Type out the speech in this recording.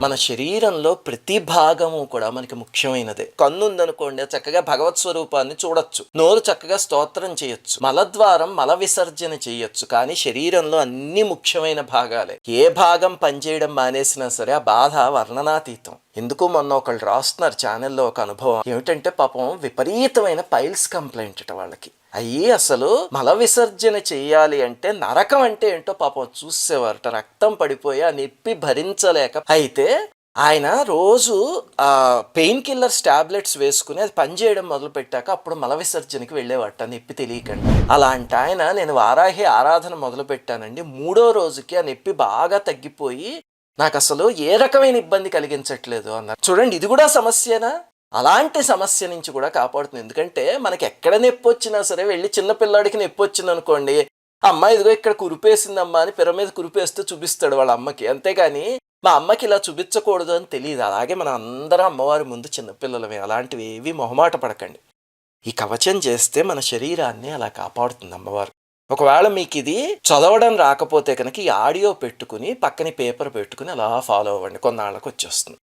మన శరీరంలో ప్రతి భాగము కూడా మనకి ముఖ్యమైనదే. కన్ను ఉందనుకోండి, చక్కగా భగవత్ స్వరూపాన్ని చూడొచ్చు. నోరు చక్కగా స్తోత్రం చేయొచ్చు. మలద్వారం మల విసర్జన చేయొచ్చు. కానీ శరీరంలో అన్ని ముఖ్యమైన భాగాలే. ఏ భాగం పనిచేయడం మానేసినా సరే ఆ బాధ వర్ణనాతీతం. ఎందుకు మొన్న ఒకళ్ళు రాస్తున్నారు ఛానల్లో ఒక అనుభవం ఏమిటంటే, పాపం విపరీతమైన పైల్స్ కంప్లైంట్ అట వాళ్ళకి. అయ్యి అసలు మల విసర్జన చెయ్యాలి అంటే నరకం అంటే ఏంటో పాపం చూసేవారట. రక్తం పడిపోయి ఆ నొప్పి భరించలేక అయితే ఆయన రోజు పెయిన్ కిల్లర్స్ టాబ్లెట్స్ వేసుకుని అది పనిచేయడం మొదలు పెట్టాక అప్పుడు మల విసర్జనకి వెళ్ళేవాట నొప్పి తెలియకండి. అలాంటి ఆయన నేను వారాహి ఆరాధన మొదలు పెట్టానండి. 3వ రోజుకి ఆ నొప్పి బాగా తగ్గిపోయి నాకు అసలు ఏ రకమైన ఇబ్బంది కలిగించట్లేదు అన్నారు. చూడండి, ఇది కూడా సమస్యనా? అలాంటి సమస్య నుంచి కూడా కాపాడుతుంది. ఎందుకంటే మనకి ఎక్కడ నొప్పి వచ్చినా సరే వెళ్ళి చిన్నపిల్లాడికి నొప్పి వచ్చింది అనుకోండి, అమ్మ ఇదిగో ఇక్కడ కురిపేసిందమ్మా అని పిర మీద కురిపేస్తూ చూపిస్తాడు వాళ్ళ అమ్మకి. అంతేగాని మా అమ్మకి ఇలా చూపించకూడదు అని తెలియదు. అలాగే మనం అందరం అమ్మవారి ముందు చిన్నపిల్లలమే. అలాంటివి ఏవి మొహమాట పడకండి. ఈ కవచం చేస్తే మన శరీరాన్ని అలా కాపాడుతుంది అమ్మవారు. ఒకవేళ మీకు ఇది చదవడం రాకపోతే కనుక ఈ ఆడియో పెట్టుకుని పక్కన పేపర్ పెట్టుకుని అలా ఫాలో అవ్వండి. కొన్నాళ్ళకు వచ్చేస్తుంది.